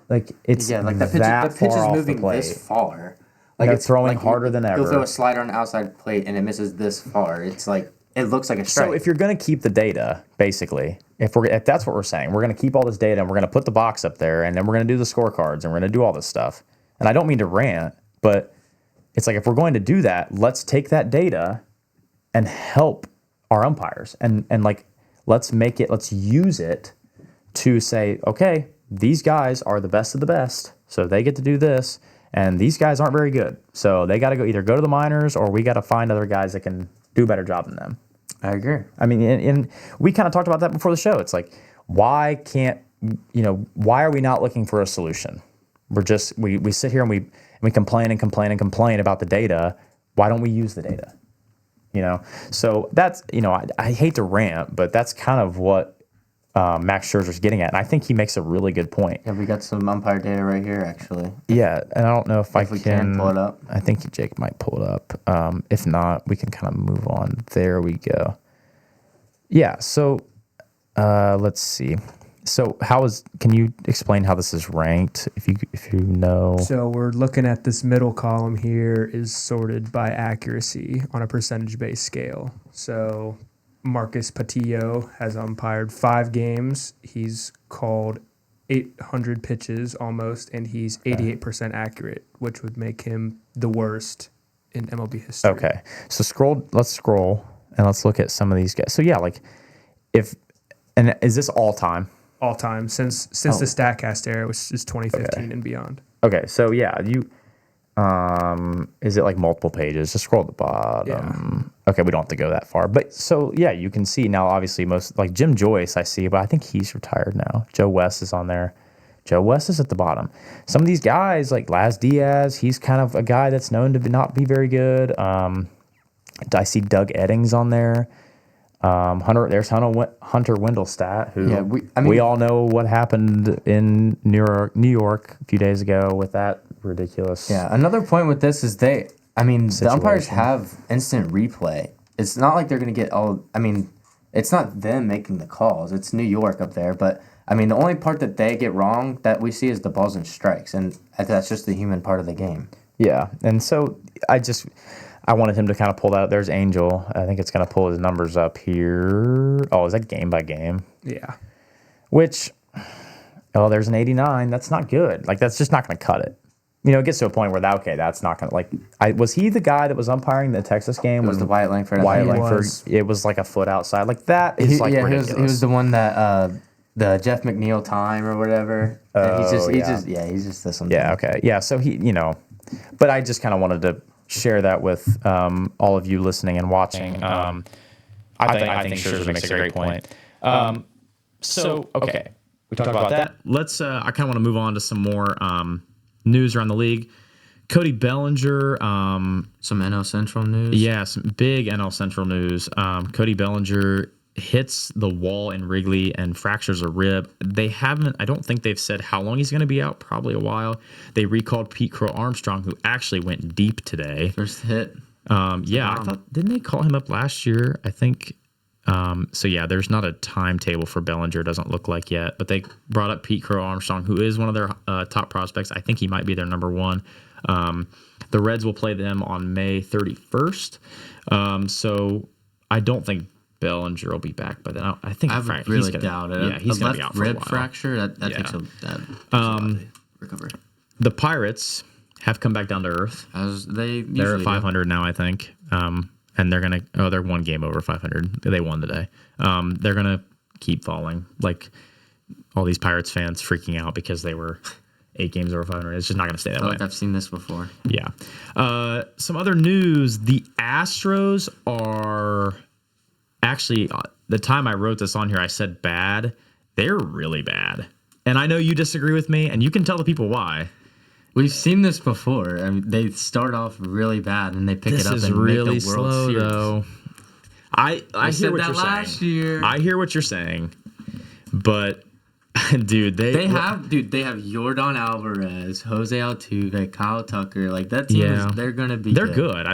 like it's like the pitch is moving this far. Like it's throwing harder than ever. You'll throw a slider on the outside plate and it misses this far. It's like it looks like a strike. So if you're going to keep the data, basically, if that's what we're saying, we're going to keep all this data and we're going to put the box up there and then we're going to do the scorecards and we're going to do all this stuff. And I don't mean to rant, but it's like if we're going to do that, let's take that data and help our umpires and like let's use it to say, okay, these guys are the best of the best, so they get to do this, and these guys aren't very good, so they got to either go to the minors or we got to find other guys that can do a better job than them. I agree. I mean, and we kind of talked about that before the show. It's like, why are we not looking for a solution? We sit here and we complain and complain and complain about the data. Why don't we use the data? So that's, I hate to rant, but that's kind of what Max Scherzer's getting at. And I think he makes a really good point. Yeah, we got some umpire data right here, actually. Yeah, and I don't know if we can pull it up. I think Jake might pull it up. If not, we can kind of move on. There we go. Yeah, so let's see. So can you explain how this is ranked, if you know? So we're looking at this middle column here is sorted by accuracy on a percentage-based scale. So Marcus Patillo has umpired 5 games. He's called 800 pitches almost, and he's 88% accurate, which would make him the worst in MLB history. Okay, so let's scroll and let's look at some of these guys. So yeah, like is this all time? All time since the StatCast era, which is 2015 and beyond. Okay, so yeah, is it like multiple pages? Just scroll to the bottom. Yeah. Okay, we don't have to go that far. But so yeah, you can see now obviously most like Jim Joyce I see, but I think he's retired now. Joe West is on there. Joe West is at the bottom. Some of these guys like Laz Diaz, he's kind of a guy that's known to not be very good. I see Doug Eddings on there. There's Hunter Wendelstadt, who we all know what happened in New York a few days ago with that ridiculous. Yeah, another point with this is the umpires have instant replay. It's not like they're going to get it's not them making the calls. It's New York up there, but the only part that they get wrong that we see is the balls and strikes, and that's just the human part of the game. Yeah, and so I wanted him to kind of pull that up. There's Angel. I think it's going to pull his numbers up here. Oh, is that game by game? Yeah. There's an 89. That's not good. Like, that's just not going to cut it. it gets to a point where that's not gonna was he the guy that was umpiring the Texas game? It was the Wyatt Langford. Wyatt Langford. It was like a foot outside. Like that is ridiculous. He was the one that the Jeff McNeil time or whatever. He's just this one. Yeah. Okay. Yeah. So but I just kind of wanted to share that with all of you listening and watching. I think Scherzer makes a great point. So okay, we talked about that. Let's. I kind of want to move on to some more news around the league. Cody Bellinger. Some NL Central news. Yeah, some big NL Central news. Cody Bellinger hits the wall in Wrigley and fractures a rib. I don't think they've said how long he's going to be out, probably a while. They recalled Pete Crow Armstrong, who actually went deep today. First hit. Yeah, I thought, didn't they call him up last year? I think. So yeah, there's not a timetable for Bellinger, doesn't look like yet, but they brought up Pete Crow Armstrong, who is one of their top prospects. I think he might be their number one. The Reds will play them on May 31st. So I don't think Bellinger will be back by then. I think really doubt it. Yeah, he's going to be out for a while. Rib fracture that takes a while to recover. The Pirates have come back down to earth. They're at 500 now, I think. And they're one game over 500. They won today. They're gonna keep falling. Like all these Pirates fans freaking out because they were 8 games over 500. It's just not gonna stay that way. Like I've seen this before. Yeah. Some other news: the Astros are actually. The time I wrote this on here, I said bad. They're really bad, and I know you disagree with me, and you can tell the people why. We've seen this before. I mean, they start off really bad and they pick it up and really make the World slow, Series. Though. I hear what you're last saying. Year. I hear what you're saying, but dude, they have Yordan Alvarez, Jose Altuve, Kyle Tucker. Like that team, they're gonna be. They're good.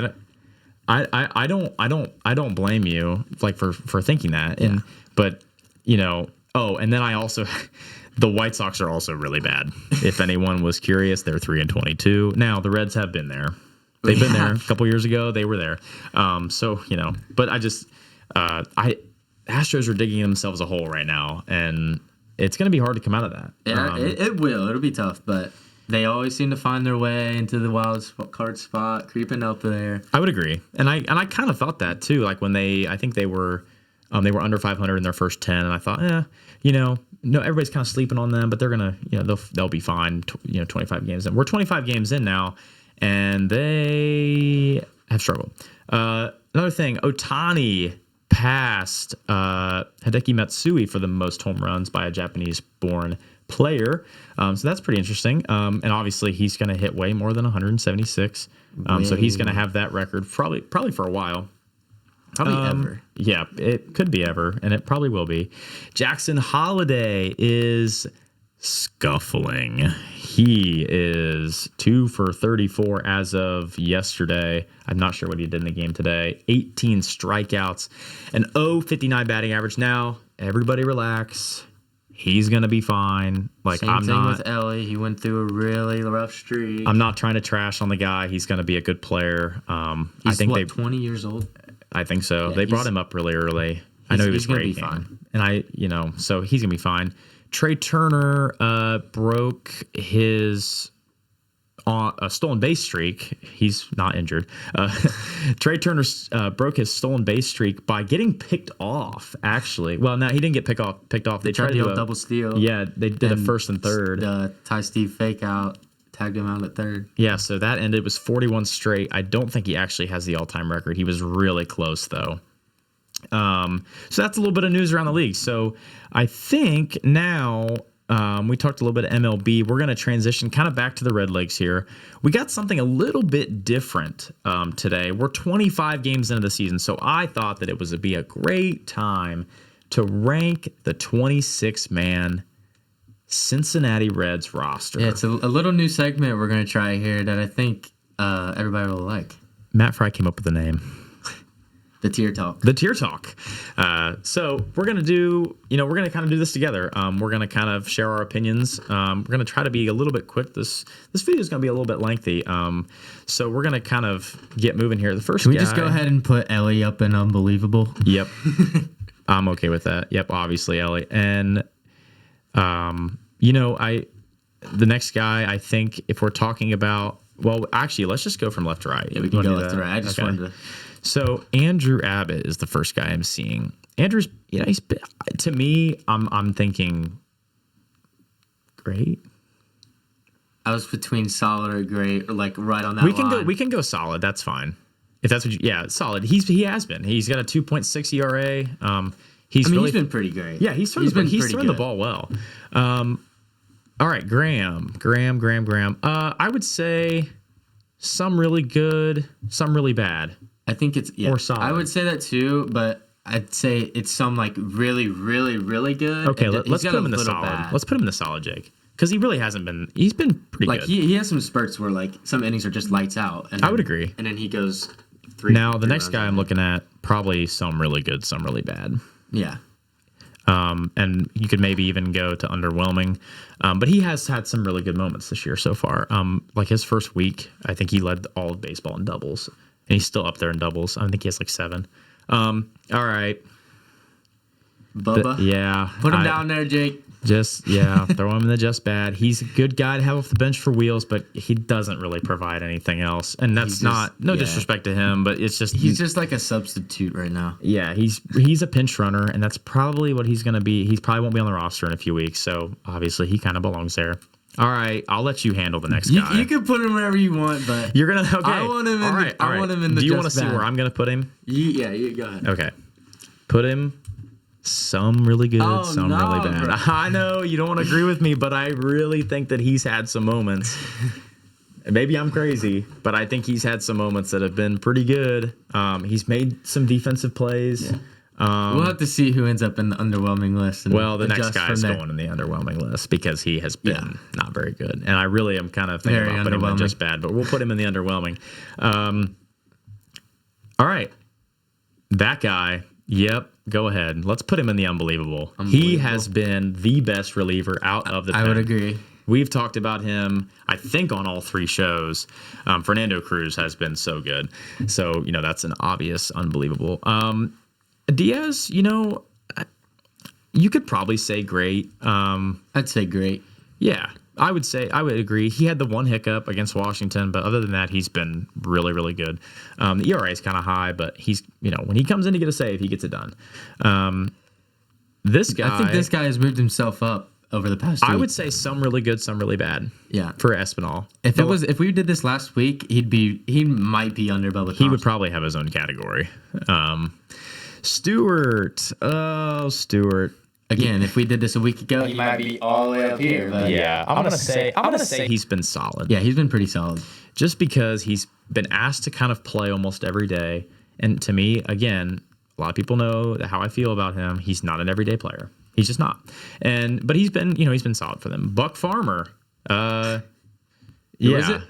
I don't blame you for thinking that. And but and then I also. The White Sox are also really bad. If anyone was curious, they're 3-22. Now the Reds have been there. They've been there a couple years ago. They were there. But I just, Astros are digging themselves a hole right now, and it's going to be hard to come out of that. Yeah, it will. It'll be tough, but they always seem to find their way into the wild card spot, creeping up there. I would agree, and I kind of thought that too. Like when I think they were under 500 in their first 10, and I thought, no, everybody's kind of sleeping on them, but they're gonna, they'll be fine. 25 games in. We're 25 games in now, and they have struggled. Another thing, Ohtani passed Hideki Matsui for the most home runs by a Japanese-born player. So that's pretty interesting. And obviously, he's going to hit way more than 176. So he's going to have that record probably for a while. Probably ever. Yeah, it could be ever, and it probably will be. Jackson Holiday is scuffling. He is 2 for 34 as of yesterday. I'm not sure what he did in the game today. 18 strikeouts, an 0.59 batting average. Now, everybody relax. He's going to be fine. Same thing with Ellie. He went through a really rough streak. I'm not trying to trash on the guy. He's going to be a good player. I think 20 years old? I think so. Yeah, they brought him up really early. I know he was great. He's going to be fine. And so he's going to be fine. Trey Turner broke his stolen base streak. He's not injured. Trey Turner broke his stolen base streak by getting picked off, actually. Well, no, he didn't get picked off. They tried to do a double steal. Yeah, they did a first and third. Ty Steve fake out. Tagged him out at third. Yeah, so that ended. It was 41 straight. I don't think he actually has the all-time record. He was really close, though. So that's a little bit of news around the league. So I think now we talked a little bit of MLB. We're going to transition kind of back to the Redlegs here. We got something a little bit different today. We're 25 games into the season, so I thought that it would be a great time to rank the 26-man Cincinnati Reds roster. Yeah, it's a little new segment we're going to try here that I think everybody will like. Matt Fry came up with the name. The Tier Talk. The Tier Talk. So we're going to do, we're going to kind of do this together. We're going to kind of share our opinions. We're going to try to be a little bit quick. This video is going to be a little bit lengthy. So we're going to kind of get moving here. The first Can we just go ahead and put Ellie up in Unbelievable? Yep. I'm okay with that. Yep, obviously, Ellie. And, the next guy, I think, if we're talking about, well, actually, let's just go from left to right. Yeah, we can go left to right. I just wanted to. So Andrew Abbott is the first guy I'm seeing. Andrew's, he's been, to me, I'm thinking great. I was between solid or great, or like right on that line. We can go solid. That's fine. If that's what solid. He has been. He's got a 2.6 ERA. He's been pretty great. Yeah, he's throwing the ball well. All right, Graham. I would say some really good, some really bad. I think it's or solid. I would say that too, but I'd say it's some like really, really, really good. Okay, let's put him in the solid. Bad. Let's put him in the solid, Jake, because he really hasn't been. He's been pretty good. He has some spurts where like some innings are just lights out. And I would agree. And then he goes 3. Now the next guy I'm looking at, probably some really good, some really bad. Yeah. And you could maybe even go to underwhelming. But he has had some really good moments this year so far. Like his first week, I think he led all of baseball in doubles. And he's still up there in doubles. I think he has like 7. All right. Bubba. Put him down there, Jake. Just, throw him in the just bad. He's a good guy to have off the bench for wheels, but he doesn't really provide anything else. And that's no disrespect to him, but it's just... He's just like a substitute right now. Yeah, he's a pinch runner, and that's probably what he's going to be. He probably won't be on the roster in a few weeks, so obviously he kind of belongs there. All right, I'll let you handle the next guy. You can put him wherever you want, but... You're going to... Okay. I want him in I want him in the Do you want to see where I'm going to put him? You go ahead. Okay. Put him... Some really good, some really bad. Bro. I know you don't want to agree with me, but I really think that he's had some moments. Maybe I'm crazy, but I think he's had some moments that have been pretty good. He's made some defensive plays. Yeah. We'll have to see who ends up in the underwhelming list. Well, the next guy is going in the underwhelming list because he has been not very good. And I really am kind of thinking about putting him in just bad, but we'll put him in the underwhelming. All right. That guy, yep. Go ahead. Let's put him in the unbelievable. He has been the best reliever out of the pen. I would agree. We've talked about him, I think, on all 3 shows. Fernando Cruz has been so good. So, that's an obvious unbelievable. Diaz, you could probably say great. I'd say great. Yeah. I would agree. He had the one hiccup against Washington, but other than that, he's been really, really good. The ERA is kind of high, but he's, when he comes in to get a save, he gets it done. This guy, I think this guy has moved himself up over the past week. I would say some really good, some really bad. Yeah, for Espinal. If we did this last week, he might be under Bubba Thompson. He would probably have his own category. Stewart. Oh, Stewart. Again, if we did this a week ago, he might be all the way up here. But yeah, I'm gonna say he's been solid. Yeah, he's been pretty solid. Just because he's been asked to kind of play almost every day, and to me, again, a lot of people know how I feel about him. He's not an everyday player. He's just not. But he's been solid for them. Buck Farmer. Who is it?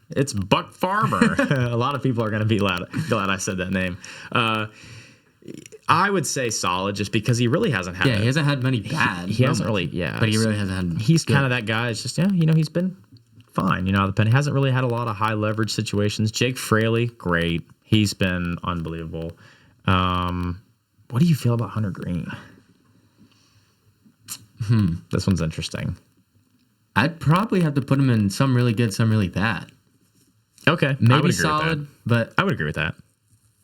It's Buck Farmer. A lot of people are gonna be glad I said that name. I would say solid just because he really hasn't had. Yeah, he hasn't had many bad. He hasn't really. Yeah, but he really hasn't had. He's kind of that guy. It's just he's been fine. The pen hasn't really had a lot of high leverage situations. Jake Fraley, great. He's been unbelievable. What do you feel about Hunter Green? This one's interesting. I'd probably have to put him in some really good, some really bad. Okay, maybe solid, but I would agree with that.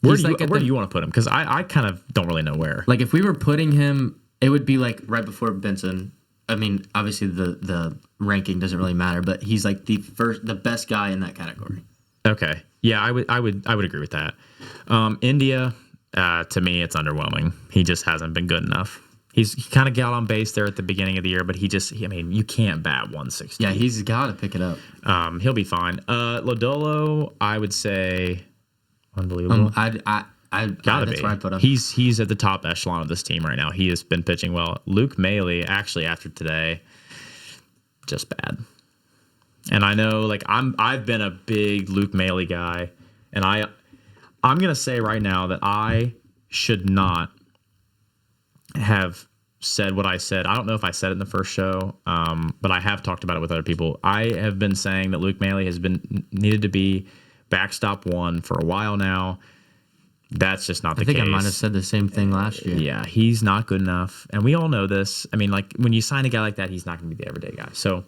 Where do you want to put him? Because I kind of don't really know where. Like, if we were putting him, it would be like right before Benson. I mean, obviously the ranking doesn't really matter, but he's like the best guy in that category. Okay, yeah, I would agree with that. India, to me, it's underwhelming. He just hasn't been good enough. He kind of got on base there at the beginning of the year, but you can't bat 160. Yeah, he's got to pick it up. He'll be fine. Lodolo, I would say. Unbelievable. Gotta be. Where I put him. He's at the top echelon of this team right now. He has been pitching well. Luke Maile, actually, after today, just bad. And I know, I've been a big Luke Maile guy, and I'm gonna say right now that I should not have said what I said. I don't know if I said it in the first show, but I have talked about it with other people. I have been saying that Luke Maile has been needed to be backstop 1 for a while now. That's just not the case. I think I might have said the same thing last year. Yeah, he's not good enough. And we all know this. I mean, when you sign a guy like that, he's not going to be the everyday guy. So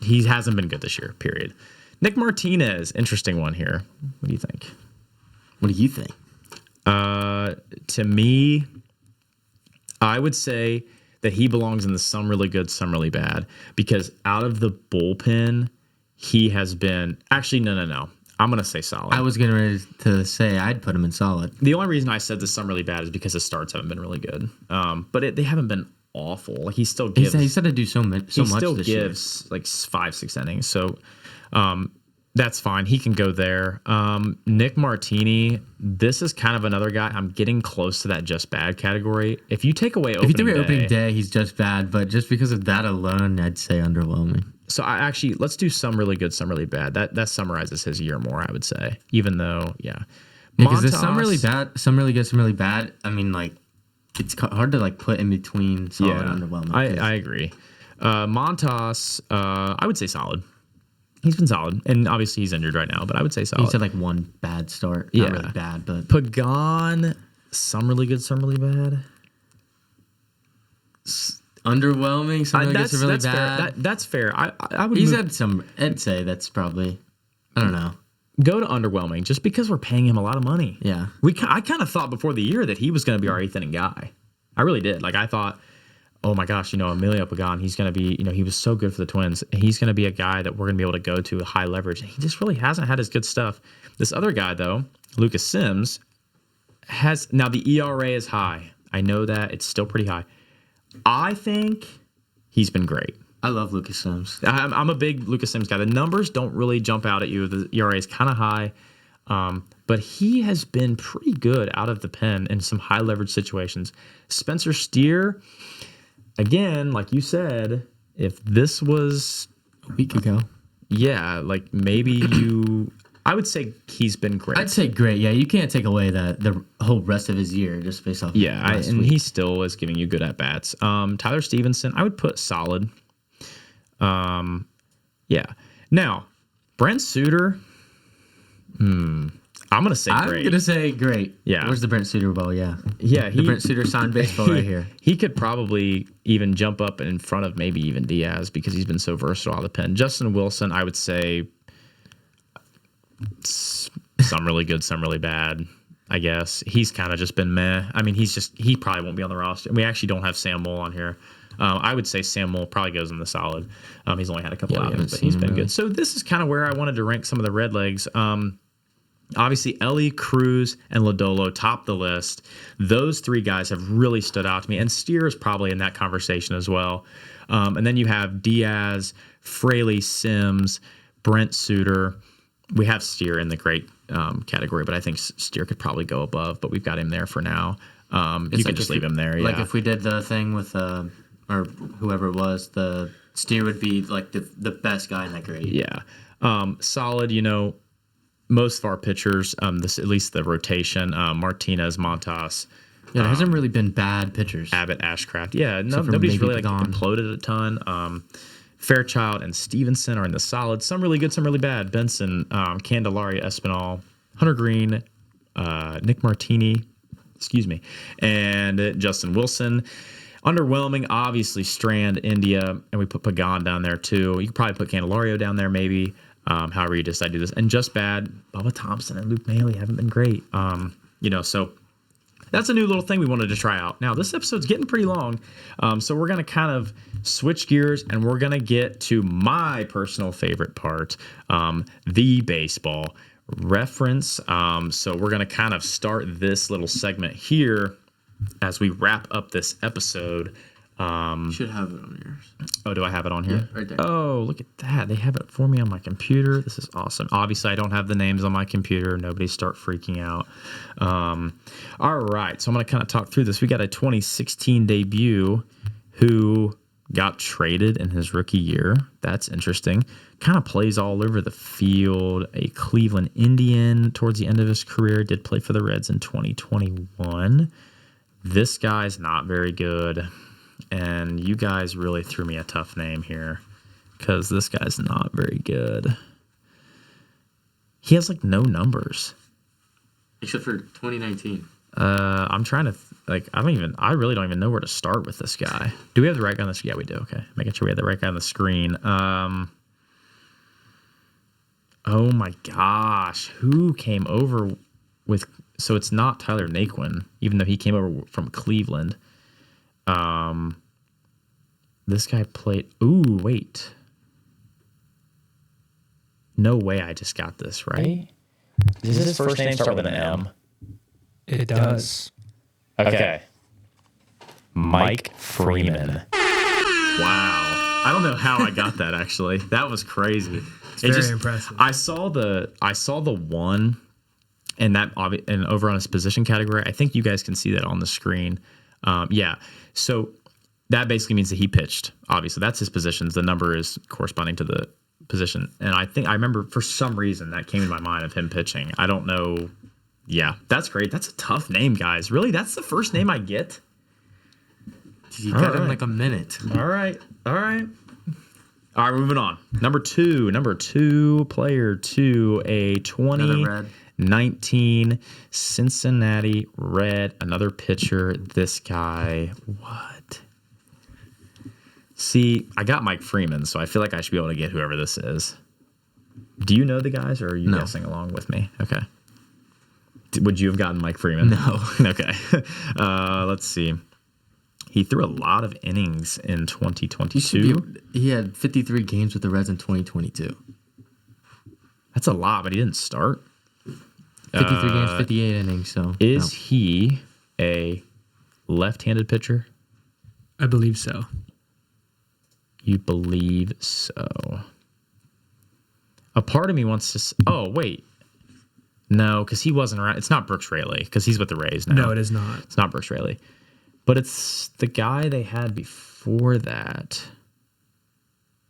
he hasn't been good this year, period. Nick Martinez, interesting one here. What do you think? What do you think? To me, I would say that he belongs in the some really good, some really bad, because out of the bullpen, he has been actually no. I'm gonna say solid. I was getting ready to say I'd put him in solid. The only reason I said this some really bad is because his starts haven't been really good. But they haven't been awful. Like he still gives. He's had to do so much. He still gives like 5-6 innings. So that's fine. He can go there. Nick Martini. This is kind of another guy. I'm getting close to that just bad category. If you take away opening day, he's just bad. But just because of that alone, I'd say underwhelming. So let's do some really good, some really bad. That summarizes his year more, I would say. Even though, because there's some really bad, some really good, some really bad. I mean, like it's hard to like put in between solid and underwhelming. I agree. Montas, I would say solid. He's been solid, and obviously he's injured right now, but I would say solid. He said like one bad start. Not really bad, but Pagan, some really good, some really bad. Underwhelming. Some really good, some really bad. That's fair. I would. He's had some. I'd say that's probably. I don't know. Go to underwhelming, just because we're paying him a lot of money. Yeah. I kind of thought before the year that he was going to be our 8th inning guy. I really did. Like I thought, oh my gosh, Emilio Pagan, he's going to be. He was so good for the Twins. He's going to be a guy that we're going to be able to go to high leverage. He just really hasn't had his good stuff. This other guy though, Lucas Sims, has now the ERA is high. I know that it's still pretty high. I think he's been great. I love Lucas Sims. I'm a big Lucas Sims guy. The numbers don't really jump out at you. The ERA is kind of high, but he has been pretty good out of the pen in some high leverage situations. Spencer Steer, again, like you said, if this was a week ago, like maybe you. I would say he's been great. I'd say great. Yeah, you can't take away the whole rest of his year just based off. And he still is giving you good at bats. Tyler Stevenson, I would put solid. Now, Brent Suter. I'm gonna say great. I'm gonna say great. Yeah. Where's the Brent Suter ball? Yeah. The Brent Suter signed baseball right here. He could probably even jump up in front of maybe even Diaz because he's been so versatile out of the pen. Justin Wilson, I would say. Some really good, some really bad, I guess. He's kind of just been meh. I mean, he probably won't be on the roster. We actually don't have Sam Moll on here. I would say Sam Moll probably goes in the solid. He's only had a couple outings, but he's been good. So this is kind of where I wanted to rank some of the Redlegs. Obviously, Ellie, Cruz, and Lodolo top the list. Those three guys have really stood out to me, and Steer is probably in that conversation as well. And then you have Diaz, Fraley, Sims, Brent Suter. We have Steer in the great category, but I think Steer could probably go above, but we've got him there for now. You could just leave him there. Like if we did the thing with, or whoever it was, the Steer would be like the best guy in that grade. Yeah. Solid, most of our pitchers, this at least the rotation, Martinez, Montas. Yeah, there hasn't really been bad pitchers. Abbott, Ashcraft. Yeah, nobody's really imploded a ton. Fairchild and Stevenson are in the solid. Some really good, some really bad. Benson, Candelaria, Espinal, Hunter Green, Nick Martini, and Justin Wilson. Underwhelming, obviously, Strand, India, and we put Pagan down there too. You could probably put Candelario down there maybe, however you decide to do this. And just bad, Bubba Thompson and Luke Maley haven't been great. So that's a new little thing we wanted to try out. Now, this episode's getting pretty long, so we're going to kind of switch gears, and we're going to get to my personal favorite part, the baseball reference. So we're going to kind of start this little segment here as we wrap up this episode. You should have it on yours. Oh, do I have it on here? Yeah, right there. Oh, look at that. They have it for me on my computer. This is awesome. Obviously, I don't have the names on my computer. Nobody start freaking out. All right. So I'm going to kind of talk through this. We got a 2016 debut who got traded in his rookie year. That's interesting. Kind of plays all over the field. A Cleveland Indian towards the end of his career. Did play for the Reds in 2021. This guy's not very good. And you guys really threw me a tough name here because this guy's not very good. He has no numbers. Except for 2019. I'm trying to I really don't even know where to start with this guy. Do we have the right guy on the screen? Yeah, we do. Okay. Making sure we have the right guy on the screen. Oh my gosh. Who came over with, so it's not Tyler Naquin, even though he came over from Cleveland. This guy played, ooh, wait. No way I just got this, right? Does his first name start with an M? It does. Okay. Mike Freeman. Wow. I don't know how I got that actually. That was crazy. It's very impressive. I saw the one and and over on his position category. I think you guys can see that on the screen. Yeah. So that basically means that he pitched. Obviously, that's his positions. The number is corresponding to the position. And I remember for some reason that came in my mind of him pitching. I don't know. Yeah, that's great. That's a tough name, guys. Really? That's the first name I get? You got it in like a minute. All right, moving on. Number two, player to a 2019 Cincinnati Red. Another pitcher. This guy, what? See, I got Mike Freeman, so I feel like I should be able to get whoever this is. Do you know the guys, or are you guessing along with me? Okay. Would you have gotten Mike Freeman? No. Okay. Let's see. He threw a lot of innings in 2022. He had 53 games with the Reds in 2022. That's a lot, but he didn't start. 53 games, 58 innings. So is he a left-handed pitcher? I believe so. You believe so? A part of me wants to. Oh wait, no, because he wasn't around. It's not Brooks Raley because he's with the Rays now. No, it is not. It's not Brooks Raley, but it's the guy they had before that.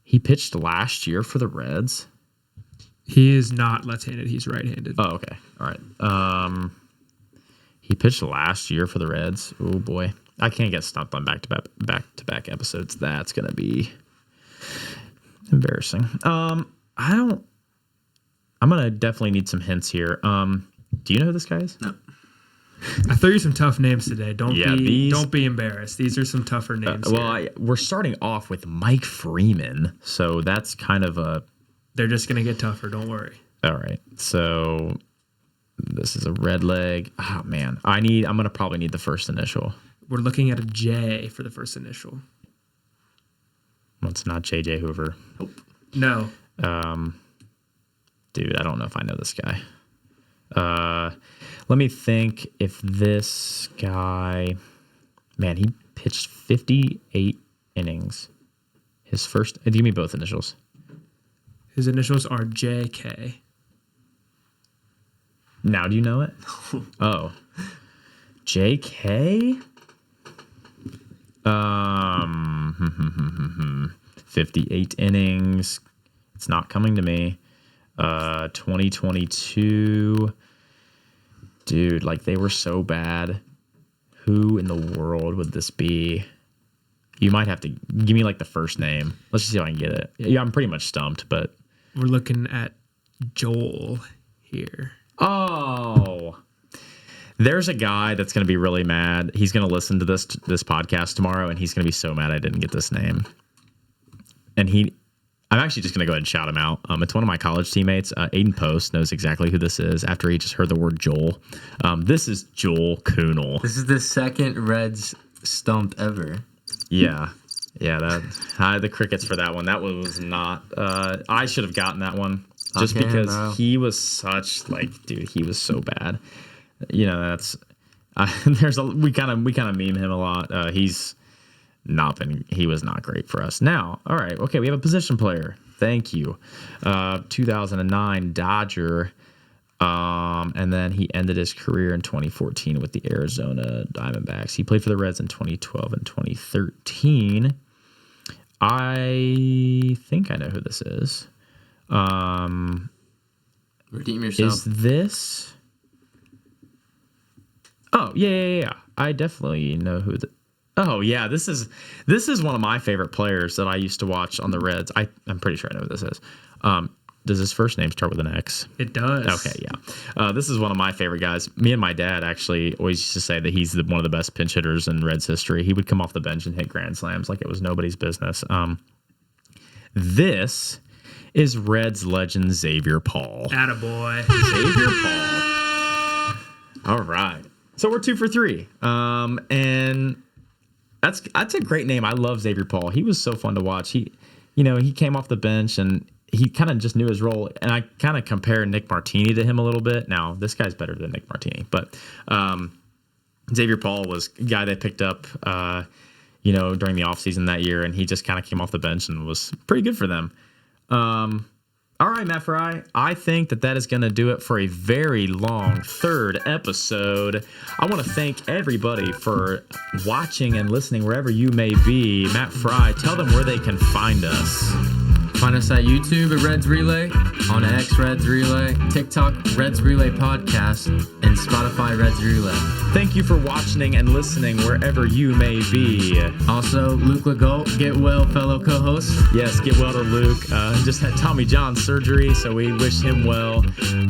He pitched last year for the Reds. He is not left-handed. He's right-handed. Oh, okay. All right. He pitched last year for the Reds. Oh boy, I can't get stumped on back-to-back episodes. That's gonna be embarrassing. I'm gonna definitely need some hints here. Do you know who this guy is? No. I threw you some tough names today. Don't be embarrassed. These are some tougher names. We're starting off with Mike Freeman, so that's kind of a. They're just gonna get tougher. Don't worry. All right, so this is a red leg. Oh man, I'm gonna probably need the first initial. We're looking at a J for the first initial. Well, it's not JJ Hoover. Nope. No. Dude, I don't know if I know this guy. Let me think if this guy, man, he pitched 58 innings. His first, give me both initials. His initials are JK. Now, do you know it? Oh. JK? 58 innings. It's not coming to me. 2022. Dude, like they were so bad. Who in the world would this be? You might have to give me like the first name. Let's just see if I can get it. Yeah, I'm pretty much stumped, but we're looking at Joel here. Oh, there's a guy that's going to be really mad. He's going to listen to this podcast tomorrow, and he's going to be so mad I didn't get this name. And I'm actually just going to go ahead and shout him out. It's one of my college teammates. Aiden Post knows exactly who this is after he just heard the word Joel. This is Joel Kuhnel. This is the second Reds stump ever. Yeah. The crickets for that one. That one was not. I should have gotten that one just because he was such dude. He was so bad. You know, that's we kind of meme him a lot. He was not great for us. Now, all right, okay, we have a position player. Thank you. 2009 Dodger, and then he ended his career in 2014 with the Arizona Diamondbacks. He played for the Reds in 2012 and 2013. I think I know who this is. Redeem yourself. Is this? Oh, yeah. I definitely know who Oh, yeah, this is one of my favorite players that I used to watch on the Reds. I'm pretty sure I know who this is. Does his first name start with an X? It does. Okay, yeah. This is one of my favorite guys. Me and my dad actually always used to say that he's one of the best pinch hitters in Reds history. He would come off the bench and hit grand slams like it was nobody's business. This is Reds legend Xavier Paul. Attaboy. Xavier Paul. All right. So we're 2 for 3. And that's a great name. I love Xavier Paul. He was so fun to watch. He came off the bench and he kind of just knew his role. And I kind of compare Nick Martini to him a little bit. Now, this guy's better than Nick Martini, but Xavier Paul was a guy they picked up, during the offseason that year, and he just kind of came off the bench and was pretty good for them. All right, Matt Fry, I think that is going to do it for a very long third episode. I want to thank everybody for watching and listening wherever you may be. Matt Fry, tell them where they can find us. Find us at YouTube at Reds Relay, on X Reds Relay, TikTok Reds Relay Podcast, and Spotify Reds Relay. Thank you for watching and listening wherever you may be. Also, Luke Legault, get well, fellow co-host. Yes, get well to Luke. Just had Tommy John surgery, so we wish him well.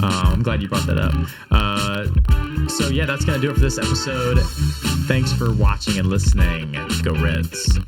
I'm glad you brought that up. So yeah, that's going to do it for this episode. Thanks for watching and listening. Go Reds.